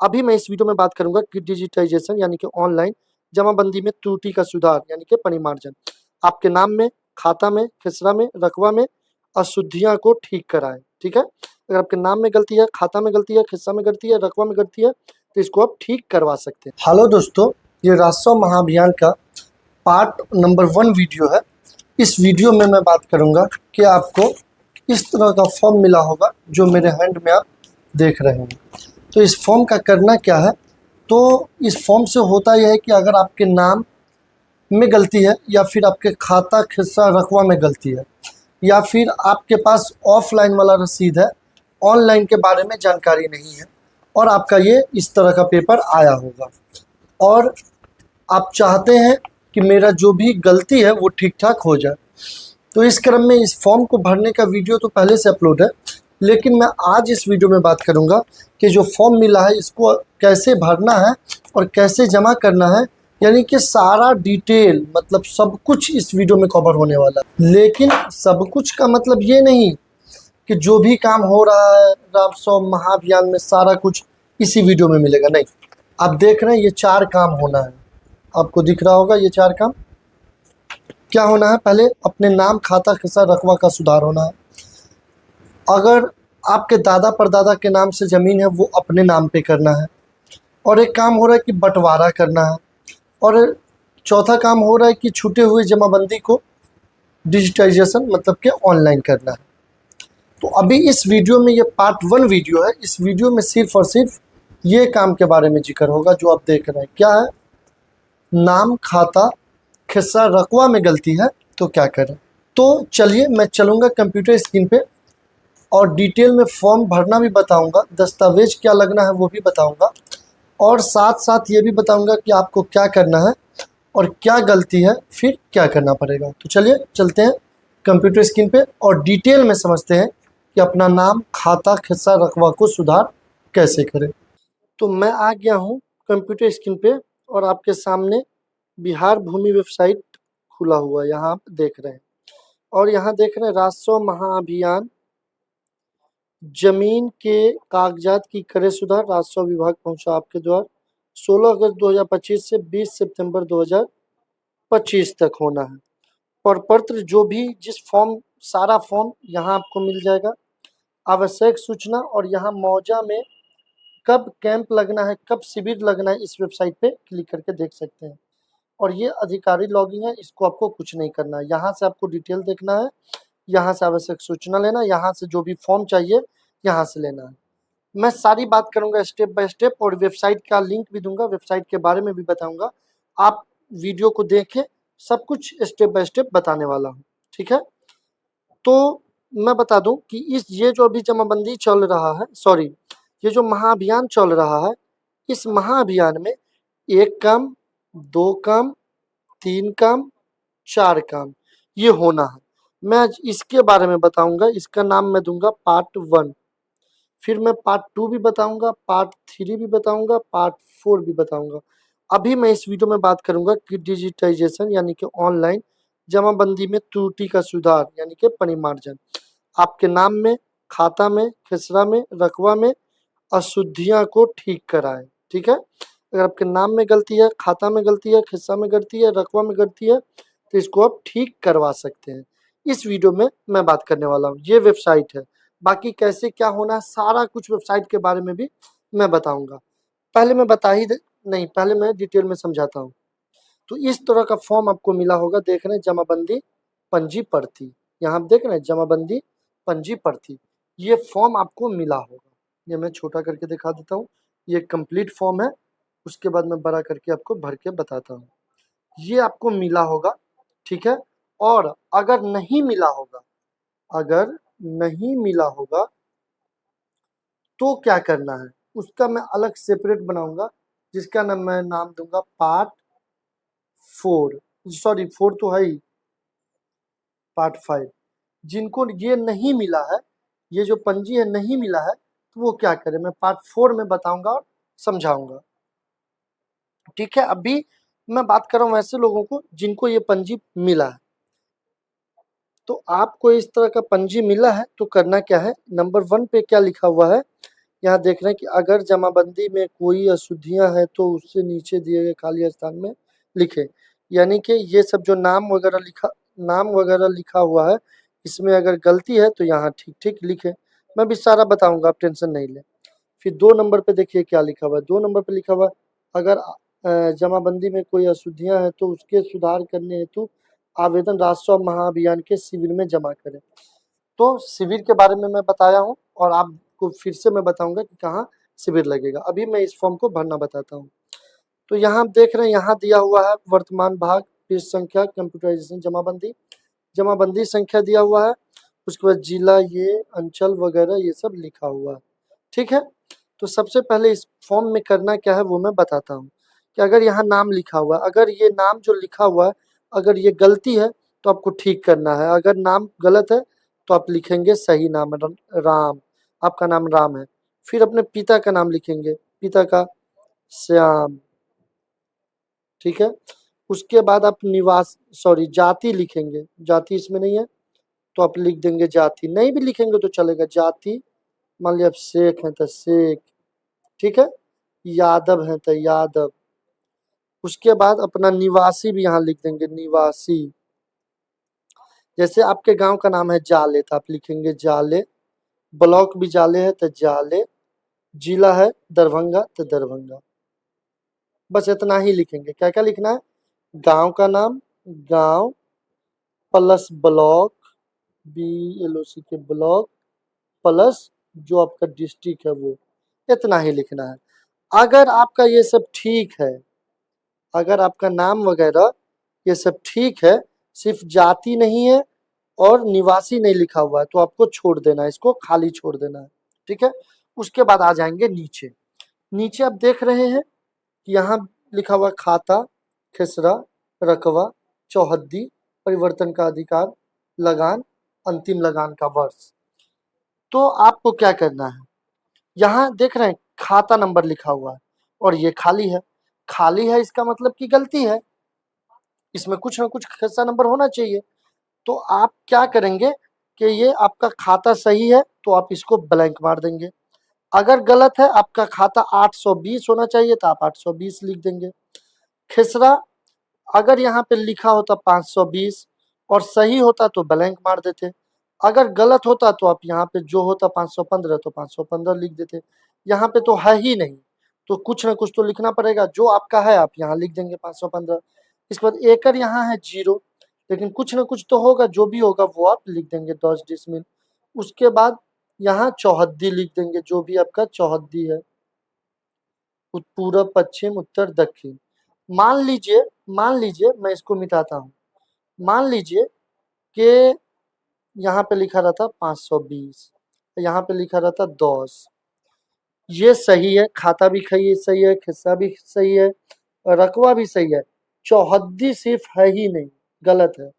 अभी मैं इस वीडियो में बात करूंगा कि डिजिटाइजेशन यानी कि ऑनलाइन जमाबंदी में त्रुटि का सुधार यानी कि परिमार्जन आपके नाम में, खाता में, खसरा में, रकबा में अशुद्धियां को ठीक कराए। ठीक है, अगर आपके नाम में गलती है, खाता में गलती है, खसरा में गलती है, रकबा में गलती है तो इसको आप ठीक करवा सकते हैं। हेलो दोस्तों, ये राजस्व महाअभियान का पार्ट नंबर 1 वीडियो है। इस वीडियो में मैं बात करूंगा कि आपको इस तरह का फॉर्म मिला होगा जो मेरे हैंड में आप देख रहे हैं। तो इस फॉर्म का करना क्या है, तो इस फॉर्म से होता यह है कि अगर आपके नाम में गलती है या फिर आपके खाता खसरा रकबा में गलती है या फिर आपके पास ऑफलाइन वाला रसीद है, ऑनलाइन के बारे में जानकारी नहीं है और आपका ये इस तरह का पेपर आया होगा और आप चाहते हैं कि मेरा जो भी गलती है वो ठीक ठाक हो जाए, तो इस क्रम में इस फॉर्म को भरने का वीडियो तो पहले से अपलोड है, लेकिन मैं आज इस वीडियो में बात करूंगा कि जो फॉर्म मिला है इसको कैसे भरना है और कैसे जमा करना है, यानी कि सारा डिटेल मतलब सब कुछ इस वीडियो में कवर होने वाला है। लेकिन सब कुछ का मतलब ये नहीं कि जो भी काम हो रहा है राजस्व महाअभियान में सारा कुछ इसी वीडियो में मिलेगा, नहीं। आप देख रहे हैं ये 4 काम होना है, आपको दिख रहा होगा ये 4 काम क्या होना है। पहले अपने नाम, खाता, खसरा, रकबा का सुधार होना है। अगर आपके दादा परदादा के नाम से ज़मीन है वो अपने नाम पे करना है। और एक काम हो रहा है कि बंटवारा करना है। और चौथा काम हो रहा है कि छूटे हुए जमाबंदी को डिजिटाइजेशन मतलब कि ऑनलाइन करना है। तो अभी इस वीडियो में ये पार्ट 1 वीडियो है। इस वीडियो में सिर्फ और सिर्फ ये काम के बारे में जिक्र होगा जो आप देख रहे हैं। क्या है? नाम, खाता, खसरा, रकबा में गलती है तो क्या करें। तो चलिए मैं चलूँगा कंप्यूटर स्क्रीन पे और डिटेल में फॉर्म भरना भी बताऊंगा, दस्तावेज क्या लगना है वो भी बताऊंगा और साथ साथ ये भी बताऊंगा कि आपको क्या करना है और क्या गलती है फिर क्या करना पड़ेगा। तो चलिए चलते हैं कंप्यूटर स्क्रीन पे और डिटेल में समझते हैं कि अपना नाम, खाता, खसरा, रकबा को सुधार कैसे करें। तो मैं आ गया हूँ कंप्यूटर स्क्रीन पे और आपके सामने बिहार भूमि वेबसाइट खुला हुआ है, यहाँ आप देख रहे हैं। और यहाँ देख रहे हैं राजस्व महाअभियान जमीन के कागजात की करे सुधार, राजस्व विभाग पहुंचा आपके द्वार 16 अगस्त 2025 से 20 सितंबर 2025 तक होना है। प्रपत्र जो भी जिस फॉर्म, सारा फॉर्म यहाँ आपको मिल जाएगा। आवश्यक सूचना और यहाँ मौजा में कब कैंप लगना है, कब शिविर लगना है, इस वेबसाइट पे क्लिक करके देख सकते हैं। और ये अधिकारी लॉगिन है, इसको आपको कुछ नहीं करना है। यहाँ से आपको डिटेल देखना है, यहाँ से आवश्यक सूचना लेना, यहाँ से जो भी फॉर्म चाहिए यहाँ से लेना है। मैं सारी बात करूंगा स्टेप बाय स्टेप और वेबसाइट का लिंक भी दूंगा, वेबसाइट के बारे में भी बताऊंगा। आप वीडियो को देखें, सब कुछ स्टेप बाय स्टेप बताने वाला हूँ। ठीक है, तो मैं बता दूं कि ये जो अभी जमाबंदी चल रहा है, सॉरी, ये जो महाअभियान चल रहा है, इस महाअभियान में 1 काम, 2 काम, 3 काम, 4 काम ये होना है। मैं आज इसके बारे में बताऊंगा, इसका नाम मैं दूंगा पार्ट 1, फिर मैं पार्ट 2 भी बताऊंगा, पार्ट 3 भी बताऊंगा, पार्ट 4 भी बताऊंगा। अभी मैं इस वीडियो में बात करूंगा कि डिजिटाइजेशन यानी कि ऑनलाइन जमाबंदी में त्रुटि का सुधार यानी कि परिमार्जन आपके नाम में, खाता में, खसरा में, रकबा में अशुद्धियां को ठीक कराए। ठीक है, अगर आपके नाम में गलती है, खाता में गलती है, खसरा में गलती है, रकबा में गलती है तो इसको आप ठीक करवा सकते हैं। इस वीडियो में मैं बात करने वाला हूँ, ये वेबसाइट है। बाकी कैसे क्या होना है सारा कुछ वेबसाइट के बारे में भी मैं बताऊंगा। पहले मैं बता ही नहीं, पहले मैं डिटेल में समझाता हूँ। तो इस तरह का फॉर्म आपको मिला होगा, देख रहे हैं जमाबंदी पंजी प्रति, यहाँ आप देख रहे हैं जमाबंदी पंजी प्रति, ये फॉर्म आपको मिला होगा। ये मैं छोटा करके दिखा देता हूँ, ये कंप्लीट फॉर्म है, उसके बाद मैं बड़ा करके आपको भर के बताता हूँ। ये आपको मिला होगा, ठीक है। और अगर नहीं मिला होगा, अगर नहीं मिला होगा तो क्या करना है उसका मैं अलग सेपरेट बनाऊंगा, जिसका मैं नाम दूंगा पार्ट 4, सॉरी 4 तो है ही, पार्ट 5। जिनको ये नहीं मिला है, ये जो पंजी है नहीं मिला है, तो वो क्या करें मैं पार्ट 4 में बताऊंगा और समझाऊंगा। ठीक है, अभी मैं बात कर रहा हूँ ऐसे लोगों को जिनको ये पंजी मिला है। तो आपको इस तरह का पंजी मिला है तो करना क्या है, नंबर 1 पे क्या लिखा हुआ है, यहाँ देख रहे हैं कि अगर जमाबंदी में कोई अशुद्धियां हैं तो उससे नीचे दिए गए खाली स्थान में लिखे। यानी कि ये सब जो नाम वगैरह लिखा हुआ है, इसमें अगर गलती है तो यहाँ ठीक ठीक लिखे। मैं भी सारा बताऊंगा, आप टेंशन नहीं ले। फिर 2 नंबर पे देखिए क्या लिखा हुआ है। 2 नंबर पे लिखा हुआ है, अगर जमाबंदी में कोई अशुद्धियां हैं तो उसके सुधार करने हेतु आवेदन राष्ट्रीय महाअभियान के शिविर में जमा करें। तो शिविर के बारे में मैं बताया हूँ और आपको फिर से मैं बताऊंगा कि कहाँ शिविर लगेगा। अभी मैं इस फॉर्म को भरना बताता हूँ। तो यहाँ आप देख रहे हैं, यहाँ दिया हुआ है वर्तमान भाग, पृष्ठ संख्या, कंप्यूटराइजेशन, जमाबंदी संख्या दिया हुआ है। उसके बाद जिला, ये अंचल वगैरह ये सब लिखा हुआ है। ठीक है, तो सबसे पहले इस फॉर्म में करना क्या है वो मैं बताता हूँ कि अगर यहाँ नाम लिखा हुआ है, अगर ये नाम जो लिखा हुआ है अगर ये गलती है तो आपको ठीक करना है। अगर नाम गलत है तो आप लिखेंगे सही नाम राम, आपका नाम राम है। फिर अपने पिता का नाम लिखेंगे, पिता का श्याम। ठीक है, उसके बाद आप जाति लिखेंगे, जाति इसमें नहीं है तो आप लिख देंगे जाति, नहीं भी लिखेंगे तो चलेगा जाति। मान लिया आप शेख हैं तो शेख, ठीक है, यादव हैं तो यादव। उसके बाद अपना निवासी भी यहाँ लिख देंगे, निवासी। जैसे आपके गांव का नाम है जाले तो आप लिखेंगे जाले, ब्लॉक भी जाले है तो जाले, जिला है दरभंगा तो दरभंगा। बस इतना ही लिखेंगे। क्या क्या लिखना है, गांव का नाम, गांव प्लस ब्लॉक, BLOC के ब्लॉक, प्लस जो आपका डिस्ट्रिक्ट है वो, इतना ही लिखना है। अगर आपका ये सब ठीक है, अगर आपका नाम वगैरह ये सब ठीक है, सिर्फ जाति नहीं है और निवासी नहीं लिखा हुआ है तो आपको छोड़ देना है, इसको खाली छोड़ देना है। ठीक है, उसके बाद आ जाएंगे नीचे। नीचे आप देख रहे हैं कि यहाँ लिखा हुआ खाता, खेसरा, रकवा, चौहद्दी, परिवर्तन का अधिकार, लगान, अंतिम लगान का वर्ष। तो आपको क्या करना है, यहाँ देख रहे हैं खाता नंबर लिखा हुआ है और ये खाली है। खाली है इसका मतलब कि गलती है, इसमें कुछ ना कुछ खाता नंबर होना चाहिए। तो आप क्या करेंगे कि ये आपका खाता सही है तो आप इसको ब्लैंक मार देंगे। अगर गलत है, आपका खाता 820 होना चाहिए तो आप 820 लिख देंगे। खेसरा अगर यहाँ पे लिखा होता 520 और सही होता तो ब्लैंक मार देते। अगर गलत होता तो आप यहाँ पे जो होता 515 तो 515 लिख देते। यहाँ पे तो है ही नहीं तो कुछ ना कुछ तो लिखना पड़ेगा, जो आपका है आप यहाँ लिख देंगे 515। इसके बाद एकड़ यहाँ है 0, लेकिन कुछ ना कुछ तो होगा, जो भी होगा वो आप लिख देंगे 10 डिसमिल। उसके बाद यहाँ चौहद्दी लिख देंगे, जो भी आपका चौहद्दी है, पूर्व, पश्चिम, उत्तर, दक्षिण। मान लीजिए मैं इसको मिटाता हूँ। मान लीजिए कि यहाँ पे लिखा रहता 520, यहाँ पे लिखा रहता 10। ये सही है, खाता भी सही है, खिस्सा भी सही है, रकवा भी सही है, चौहद्दी सिर्फ है ही नहीं, गलत है।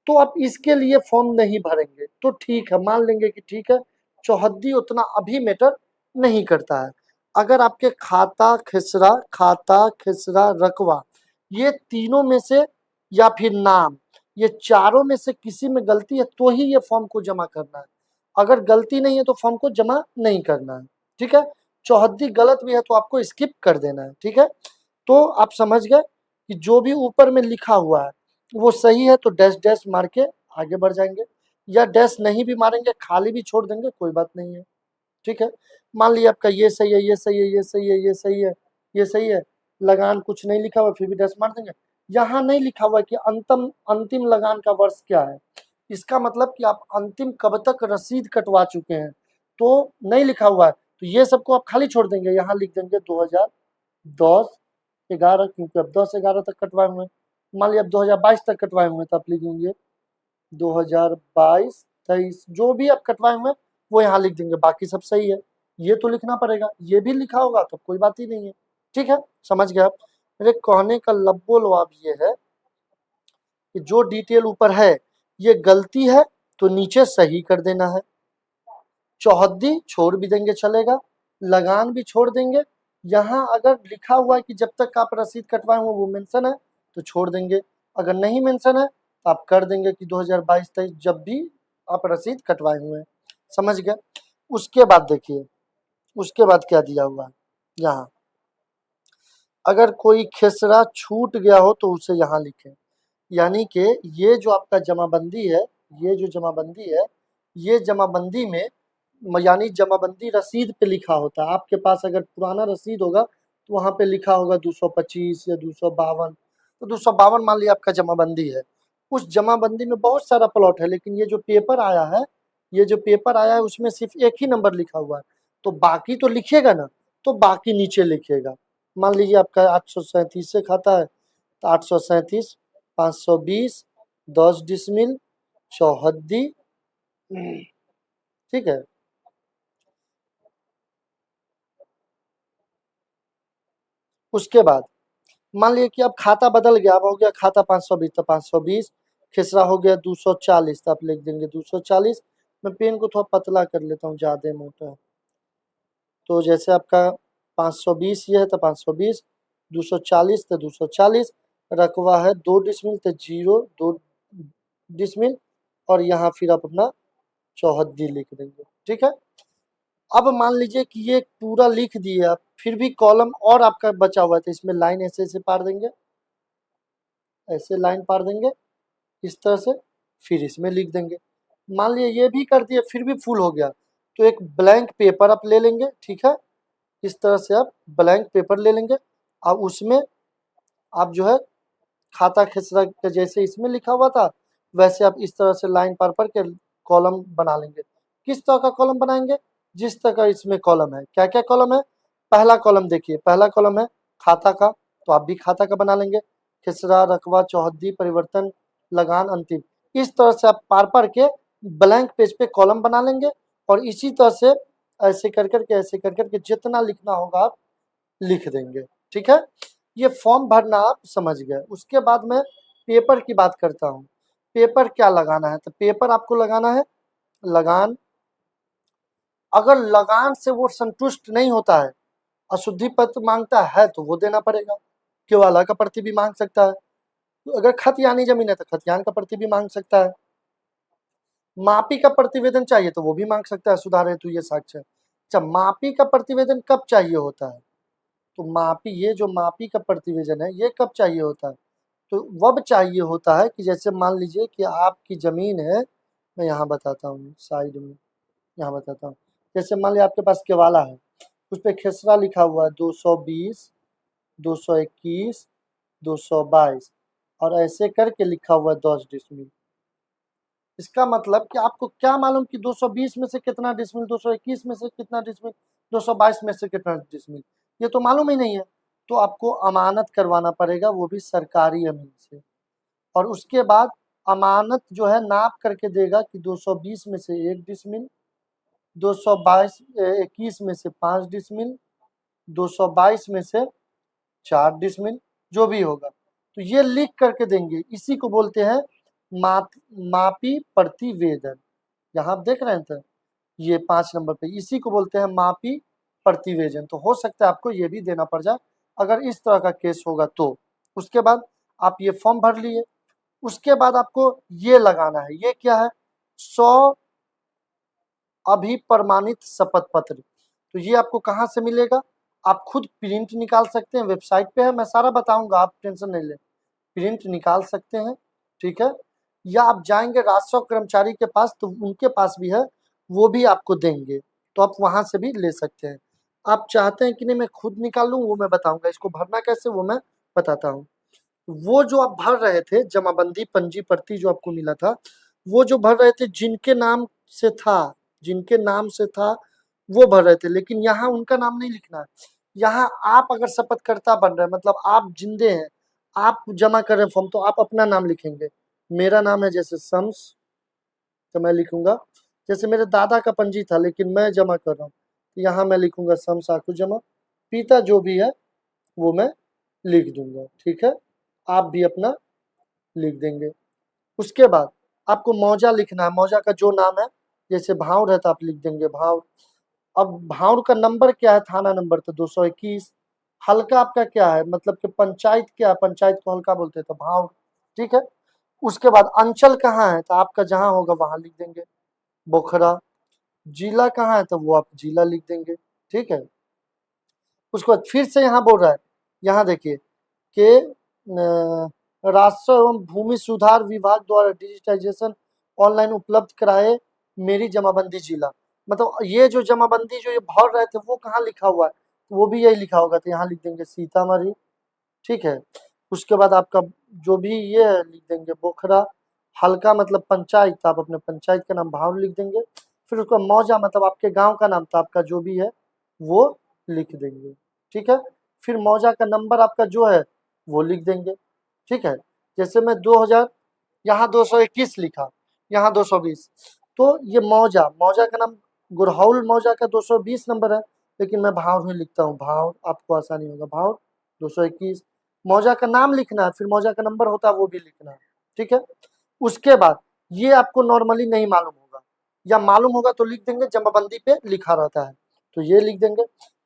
तो आप इसके लिए फॉर्म नहीं भरेंगे तो ठीक है, मान लेंगे कि ठीक है, चौहद्दी उतना अभी मैटर नहीं करता है। अगर आपके खाता खिसरा रकवा ये तीनों में से या फिर नाम, ये चारों में से किसी में गलती है तो ही ये फॉर्म को जमा करना है। अगर गलती नहीं है तो फॉर्म को जमा नहीं करना है। ठीक है, चौहद्दी गलत भी है तो आपको स्किप कर देना है। ठीक है, तो आप समझ गए कि जो भी ऊपर में लिखा हुआ है वो सही है तो डैश डैश मार के आगे बढ़ जाएंगे, या डैश नहीं भी मारेंगे, खाली भी छोड़ देंगे, कोई बात नहीं है। ठीक है, मान लिया आपका ये सही है, ये सही है, ये सही है, ये सही है, ये सही है, लगान कुछ नहीं लिखा हुआ फिर भी डैश मार देंगे। यहाँ नहीं लिखा हुआ कि अंतिम लगान का वर्ष क्या है, इसका मतलब कि आप अंतिम कब तक रसीद कटवा चुके हैं, तो नहीं लिखा हुआ है तो ये सबको आप खाली छोड़ देंगे। यहाँ लिख देंगे 2010-11, क्योंकि अब 10-11 तक कटवाए हुए हैं। मान लिया अब 2022 तक कटवाए हुए हैं तो आप लिख देंगे 2022-23, जो भी आप कटवाए हुए हैं वो यहाँ लिख देंगे, बाकी सब सही है। ये तो लिखना पड़ेगा, ये भी लिखा होगा तो कोई बात ही नहीं है। ठीक है, समझ गए आप। मेरे कहने का लब्बो लवाब ये है कि जो डिटेल ऊपर है ये गलती है तो नीचे सही कर देना है। चौहद्दी छोड़ भी देंगे चलेगा, लगान भी छोड़ देंगे। यहाँ अगर लिखा हुआ है कि जब तक आप रसीद कटवाए हुए वो मेंशन है तो छोड़ देंगे, अगर नहीं मेंशन है तो आप कर देंगे कि 2022-23 जब भी आप रसीद कटवाए हुए हैं। समझ गए। उसके बाद देखिए उसके बाद क्या दिया हुआ है यहाँ, अगर कोई खेसरा छूट गया हो तो उसे यहाँ लिखें। यानी कि ये जो आपका जमाबंदी है, ये जो जमाबंदी है, ये जमाबंदी में यानी जमाबंदी रसीद पे लिखा होता है। आपके पास अगर पुराना रसीद होगा तो वहाँ पे लिखा होगा 225 या 252, तो 252 मान लिया आपका जमाबंदी है। उस जमाबंदी में बहुत सारा प्लॉट है, लेकिन ये जो पेपर आया है, ये जो पेपर आया है उसमें सिर्फ एक ही नंबर लिखा हुआ है, तो बाकी तो लिखेगा ना, तो बाकी नीचे लिखेगा। मान लीजिए आपका 837 से खाता है, तो 837 520 10 डिसमिल चौहद्दी, ठीक है। उसके बाद मान लिया कि अब खाता बदल गया, अब हो गया खाता 520, तो 520 खेसरा हो गया 240, तो आप लिख देंगे 240। मैं पेन को थोड़ा पतला कर लेता हूँ, ज्यादा मोटा है। तो जैसे आपका 520 ये है तो 520, 240 तो 240, रकबा है 2 डिसमिल तो 2 डिसमिल, और यहाँ फिर आप अपना चौहद्दी लिख देंगे, ठीक है। अब मान लीजिए कि ये पूरा लिख दिए आप, फिर भी कॉलम और आपका बचा हुआ है, तो इसमें लाइन ऐसे ऐसे पार देंगे, ऐसे लाइन पार देंगे इस तरह से, फिर इसमें लिख देंगे। मान लिया ये भी कर दिए फिर भी फुल हो गया, तो एक ब्लैंक पेपर आप ले लेंगे, ठीक है। इस तरह से आप ब्लैंक पेपर ले लेंगे, और उसमें आप जो है खाता खेसरा के जैसे इसमें लिखा हुआ था वैसे आप इस तरह से लाइन पार पर के कॉलम बना लेंगे। किस तरह का कॉलम बनाएंगे, जिस तरह का इसमें कॉलम है। क्या क्या कॉलम है, पहला कॉलम देखिए, पहला कॉलम है खाता का, तो आप भी खाता का बना लेंगे, खेसरा रकबा चौहद्दी परिवर्तन लगान अंतिम। इस तरह से आप पार पार के ब्लैंक पेज पे कॉलम बना लेंगे, और इसी तरह से ऐसे कर करके ऐसे कर करके जितना लिखना होगा आप लिख देंगे, ठीक है। ये फॉर्म भरना आप समझ गए। उसके बाद में पेपर की बात करता हूँ। पेपर क्या लगाना है, तो पेपर आपको लगाना है लगान। अगर लगान से वो संतुष्ट नहीं होता है, अशुद्धि पत्र मांगता है, तो वो देना पड़ेगा। केवाला का प्रति भी मांग सकता है, तो अगर खतियानी जमीन है तो खतियान का प्रति भी मांग सकता है। मापी का प्रतिवेदन चाहिए तो वो भी मांग सकता है, सुधार हेतु ये साक्ष्य। अच्छा, मापी का प्रतिवेदन कब चाहिए होता है, तो मापी, ये जो मापी का प्रतिवेदन है ये कब चाहिए होता है, तो वब चाहिए होता है कि जैसे मान लीजिए कि आपकी जमीन है, मैं यहाँ बताता हूँ साइड में, यहाँ बताता हूँ। जैसे मान लिया आपके पास केवाला है, उस पर खेसरा लिखा हुआ है 220 221 222, और ऐसे करके लिखा हुआ है 10 डिसमिल। इसका मतलब कि आपको क्या मालूम कि 220 में से कितना डिसमिल, 221 में से कितना डिसमिल, 222 में से कितना डिसमिल, ये तो मालूम ही नहीं है। तो आपको अमानत करवाना पड़ेगा, वो भी सरकारी अमीन से। और उसके बाद अमानत जो है नाप करके देगा कि 220 में से 1 डिसमिल, 222 21 में से 5 डिसमिल, 222 में से 4 डिसमिल, जो भी होगा। तो ये लिख करके देंगे, इसी को बोलते हैं मापी प्रतिवेदन। यहाँ आप देख रहे हैं, तो ये 5 नंबर पे इसी को बोलते हैं मापी प्रतिवेदन। तो हो सकता है आपको ये भी देना पड़ जाए अगर इस तरह का केस होगा तो। उसके बाद आप ये फॉर्म भर लिए, उसके बाद आपको ये लगाना है, ये क्या है, 100 अभिप्रमाणित शपथ पत्र। तो ये आपको कहाँ से मिलेगा, आप खुद प्रिंट निकाल सकते हैं, वेबसाइट पे है, मैं सारा बताऊंगा, आप टेंशन नहीं ले, प्रिंट निकाल सकते हैं, ठीक है। या आप जाएंगे राजस्व कर्मचारी के पास, तो उनके पास भी है, वो भी आपको देंगे, तो आप वहां से भी ले सकते हैं। आप चाहते हैं कि नहीं मैं खुद निकाल लूँ, वो मैं बताऊंगा। इसको भरना कैसे वो मैं बताता हूँ। वो जो आप भर रहे थे जमाबंदी पंजी प्रति जो आपको मिला था, वो जो भर रहे थे जिनके नाम से था, जिनके नाम से था वो भर रहे थे, लेकिन यहाँ उनका नाम नहीं लिखना है। यहाँ आप अगर शपथकर्ता बन रहे हैं, मतलब आप जिंदे हैं, आप जमा कर रहे हैं फॉर्म, तो आप अपना नाम लिखेंगे। मेरा नाम है जैसे शम्स, तो मैं लिखूंगा, जैसे मेरे दादा का पंजी था लेकिन मैं जमा कर रहा हूँ, तो यहाँ मैं लिखूंगा शम्स आकू जमा। पिता जो भी है वो मैं लिख दूंगा, ठीक है। आप भी अपना लिख देंगे। उसके बाद आपको मौजा लिखना है, मौजा का जो नाम है, जैसे भावर है तो आप लिख देंगे भावर। अब भावर का नंबर क्या है, थाना नंबर, तो 221। हल्का आपका क्या है, मतलब कि पंचायत क्या है, पंचायत को हल्का बोलते हैं तो भावर, ठीक है। उसके बाद अंचल कहाँ है, तो आपका जहां होगा वहां लिख देंगे बोखरा। जिला कहाँ है, तो वो आप जिला लिख देंगे, ठीक है। उसके बाद फिर से यहाँ बोल रहा है, यहाँ देखिए कि राजस्व एवं भूमि सुधार विभाग द्वारा डिजिटाइजेशन ऑनलाइन उपलब्ध कराए मेरी जमाबंदी जिला। मतलब ये जो जमाबंदी जो ये भर रहे थे वो कहाँ लिखा हुआ है, वो भी यही लिखा होगा, तो यहाँ लिख देंगे सीतामढ़ी। ठीक है। उसके बाद आपका जो भी ये है लिख देंगे बोखरा। हल्का मतलब पंचायत, तो आप अपने पंचायत का नाम भाव लिख देंगे। फिर उसका मौजा मतलब आपके गांव का नाम, तो आपका जो भी है वो लिख देंगे। ठीक है। फिर मौजा का नंबर आपका जो है वो लिख देंगे। ठीक है। जैसे मैं 2000 यहाँ 221 लिखा, यहाँ 220, तो ये मौजा मौजा का नाम गुरहौल मौजा का 220 नंबर है, लेकिन मैं भाव ही लिखता हूँ, भाव आपको आसानी होगा, भाव 221। मौजा का नाम लिखना है, फिर मौजा का नंबर होता है वो भी लिखना है। ठीक है। उसके बाद ये आपको नॉर्मली नहीं मालूम होगा, या मालूम होगा तो लिख देंगे, जमाबंदी पे लिखा रहता है तो ये लिख देंगे।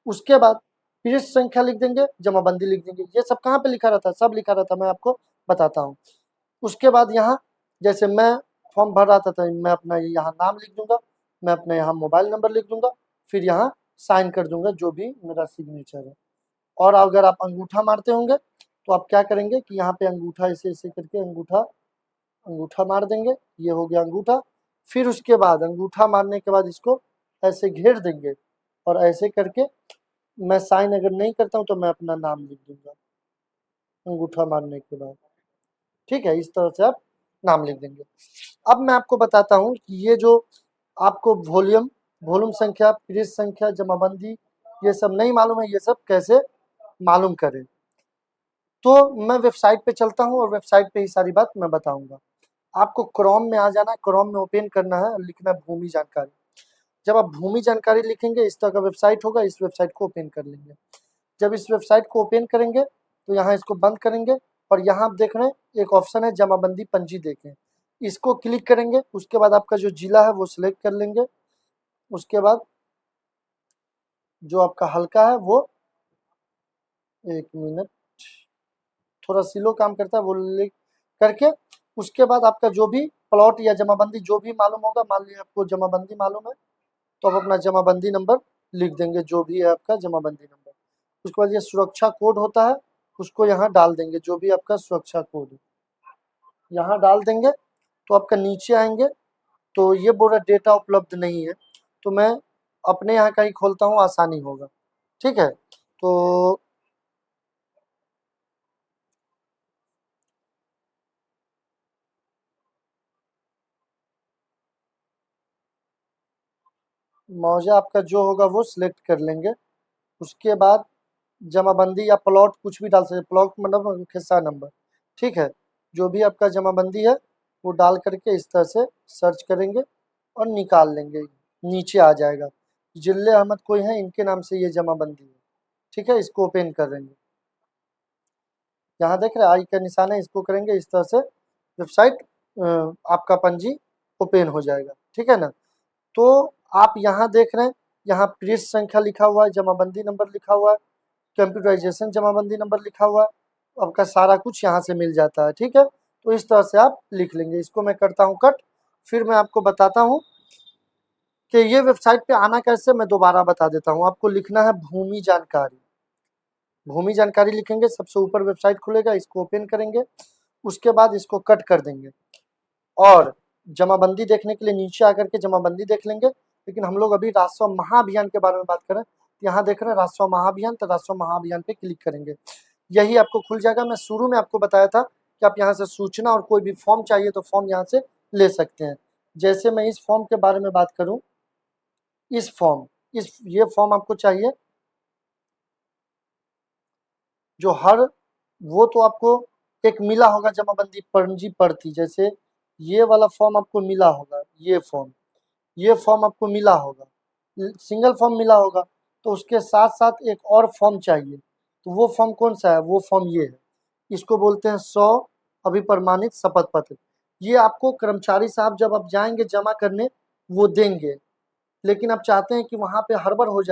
उसके बाद पृष्ठ संख्या लिख देंगे, जमाबंदी लिख देंगे। ये सब कहाँ पे लिखा रहता है, सब लिखा रहता है, मैं आपको बताता हूँ। उसके बाद यहाँ जैसे मैं फॉर्म भर रहा था तो मैं अपना यहाँ नाम लिख दूंगा, मैं अपना यहाँ मोबाइल नंबर लिख दूंगा, फिर यहाँ साइन कर दूंगा जो भी मेरा सिग्नेचर है। और अगर आप अंगूठा मारते होंगे तो आप क्या करेंगे कि यहाँ पे अंगूठा ऐसे ऐसे करके अंगूठा अंगूठा मार देंगे, ये हो गया अंगूठा। फिर उसके बाद अंगूठा मारने के बाद इसको ऐसे घेर देंगे, और ऐसे करके मैं साइन अगर नहीं करता हूँ तो मैं अपना नाम लिख दूंगा अंगूठा मारने के बाद। ठीक है, इस तरह से आप नाम लिख देंगे। अब मैं आपको बताता हूँ कि ये जो आपको वॉल्यूम वॉल्यूम संख्या, पृष्ठ संख्या, जमाबंदी ये सब नहीं मालूम है, ये सब कैसे मालूम करें। तो मैं वेबसाइट पे चलता हूँ और वेबसाइट पे ही सारी बात मैं बताऊंगा। आपको क्रोम में आ जाना है, क्रोम में ओपन करना है, लिखना है भूमि जानकारी। जब आप भूमि जानकारी लिखेंगे इस तरह का वेबसाइट होगा, इस वेबसाइट को ओपन कर लेंगे। जब इस वेबसाइट को ओपन करेंगे तो यहाँ इसको बंद करेंगे, और यहाँ आप देख रहे हैं एक ऑप्शन है जमाबंदी पंजी देखें, इसको क्लिक करेंगे। उसके बाद आपका जो जिला है वो सिलेक्ट कर लेंगे। उसके बाद जो आपका हल्का है वो, एक मिनट थोड़ा स्लो काम करता है, वो लिख करके उसके बाद आपका जो भी प्लॉट या जमाबंदी जो भी मालूम होगा, मान लीजिए आपको जमाबंदी मालूम है तो आप अपना जमाबंदी नंबर लिख देंगे, जो भी है आपका जमाबंदी नंबर। उसके बाद ये सुरक्षा कोड होता है, उसको यहाँ डाल देंगे, जो भी आपका सुरक्षा कोड है यहाँ डाल देंगे। तो आपका नीचे आएंगे तो ये बोल रहा डेटा उपलब्ध नहीं है, तो मैं अपने यहाँ का ही खोलता हूँ, आसानी होगा। ठीक है। तो मौजा आपका जो होगा वो सिलेक्ट कर लेंगे। उसके बाद जमाबंदी या प्लॉट कुछ भी डाल सकते, प्लॉट मतलब हिस्सा नंबर। ठीक है। जो भी आपका जमाबंदी है वो डाल करके इस तरह से सर्च करेंगे और निकाल लेंगे, नीचे आ जाएगा जिले अहमद कोई है, इनके नाम से ये जमाबंदी है। ठीक है। इसको ओपन करेंगे, यहाँ देख रहे हैं आई का निशान है, इसको करेंगे इस तरह से वेबसाइट आपका पंजी ओपन हो जाएगा। ठीक है ना। तो आप यहाँ देख रहे हैं, यहाँ पृष्ठ संख्या लिखा हुआ है, जमाबंदी नंबर लिखा हुआ है, कंप्यूटराइजेशन जमाबंदी नंबर लिखा हुआ है, आपका सारा कुछ यहाँ से मिल जाता है। ठीक है। तो इस तरह से आप लिख लेंगे। इसको मैं करता हूँ कट, फिर मैं आपको बताता हूँ कि ये वेबसाइट पे आना कैसे। मैं दोबारा बता देता हूँ, आपको लिखना है भूमि जानकारी। भूमि जानकारी लिखेंगे, सबसे ऊपर वेबसाइट खुलेगा, इसको ओपन करेंगे। उसके बाद इसको कट कर देंगे और जमाबंदी देखने के लिए नीचे आकर के जमाबंदी देख लेंगे। लेकिन हम लोग अभी राजस्व महाअभियान के बारे में बात करें, यहाँ देख रहे हैं राजस्व महाअभियान, तो राजस्व महाअभियान पे क्लिक करेंगे, यही आपको खुल जाएगा। मैं शुरू में आपको बताया था कि आप यहाँ से सूचना और कोई भी फॉर्म चाहिए तो फॉर्म यहाँ से ले सकते हैं। जैसे मैं इस फॉर्म के बारे में बात करूँ, इस फॉर्म ये फॉर्म आपको चाहिए जो हर, वो तो आपको एक मिला होगा जमाबंदी पंजी पर्ची, जैसे ये वाला फॉर्म आपको मिला होगा, ये फॉर्म आपको मिला होगा, सिंगल फॉर्म मिला होगा। तो उसके साथ साथ एक और फॉर्म चाहिए, तो वो फॉर्म कौन सा है, वो फॉर्म ये है, इसको बोलते हैं 100 अभिप्रमाणित शपथ पत्र। ये आपको कर्मचारी साहब जब आप जाएंगे जमा करने वो देंगे, लेकिन आप चाहते हैं कि वहाँ पे हड़बड़ी हो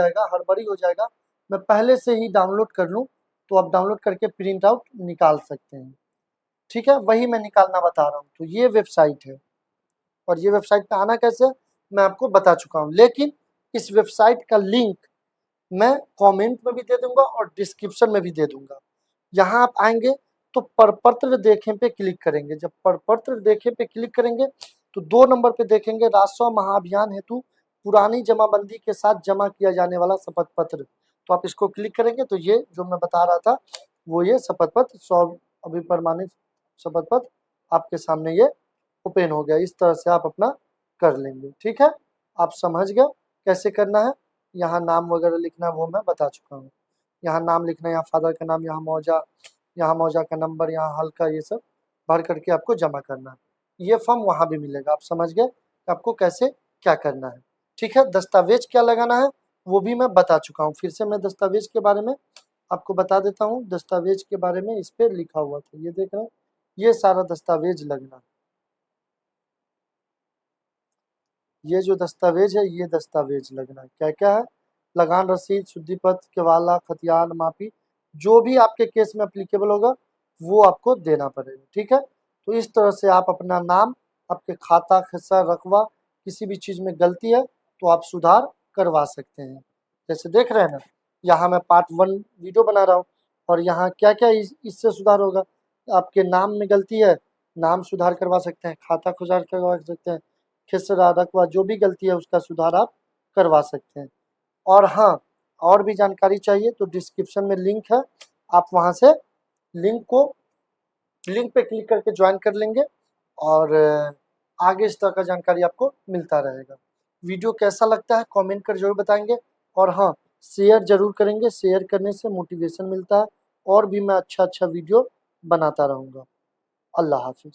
जाएगा, मैं पहले से ही डाउनलोड कर लूँ, तो आप डाउनलोड करके प्रिंट आउट निकाल सकते हैं। ठीक है, वही मैं निकालना बता रहा हूँ। तो ये वेबसाइट है, और ये वेबसाइट पे आना कैसे मैं आपको बता चुका हूँ, लेकिन इस वेबसाइट का लिंक मैं कमेंट में भी दे दूंगा और डिस्क्रिप्शन में भी दे दूंगा। यहाँ आप आएंगे तो प्रपत्र देखें पे क्लिक करेंगे। जब प्रपत्र देखें पे क्लिक करेंगे तो 2 नंबर पे देखेंगे राजस्व महाअभियान हेतु पुरानी जमाबंदी के साथ जमा किया जाने वाला शपथ पत्र। तो आप इसको क्लिक करेंगे तो ये जो मैं बता रहा था वो ये शपथ पत्र 100 अभिप्रमाणित शपथ पत्र आपके सामने ये ओपन हो गया। इस तरह से आप अपना कर लेंगे। ठीक है, आप समझ गए कैसे करना है। यहाँ नाम वगैरह लिखना है वो मैं बता चुका हूँ। यहाँ नाम लिखना है, यहाँ फादर का नाम, यहाँ मौजा का नंबर, यहाँ हल्का, ये सब भर करके आपको जमा करना है। ये फॉर्म वहाँ भी मिलेगा। आप समझ गए कि आपको कैसे क्या करना है। ठीक है, दस्तावेज क्या लगाना है वो भी मैं बता चुका हूँ। फिर से मैं दस्तावेज के बारे में आपको बता देता हूँ। दस्तावेज के बारे में इस पे लिखा हुआ था, ये देख रहे हैं, ये सारा दस्तावेज लगना। ये जो दस्तावेज है ये दस्तावेज लगना है। क्या क्या है? लगान रसीद, शुद्धि पत्र, केवाला, खतियान, माफी, जो भी आपके केस में अप्लीकेबल होगा वो आपको देना पड़ेगा। ठीक है, तो इस तरह से आप अपना नाम, आपके खाता, खसरा, रकबा, किसी भी चीज में गलती है तो आप सुधार करवा सकते हैं। जैसे देख रहे हैं ना, यहाँ मैं पार्ट 1 वीडियो बना रहा हूँ और यहाँ क्या क्या इससे सुधार होगा। आपके नाम में गलती है, नाम सुधार करवा सकते हैं, खाता सुधार करवा सकते हैं, खसरा, रकबा, जो भी गलती है उसका सुधार आप करवा सकते हैं। और हाँ, और भी जानकारी चाहिए तो डिस्क्रिप्शन में लिंक है, आप वहां से लिंक पे क्लिक करके ज्वाइन कर लेंगे और आगे इस तरह का जानकारी आपको मिलता रहेगा। वीडियो कैसा लगता है कमेंट कर जरूर बताएंगे और हाँ, शेयर जरूर करेंगे। शेयर करने से मोटिवेशन मिलता है और भी मैं अच्छा अच्छा वीडियो बनाता रहूँगा। अल्लाह हाफिज।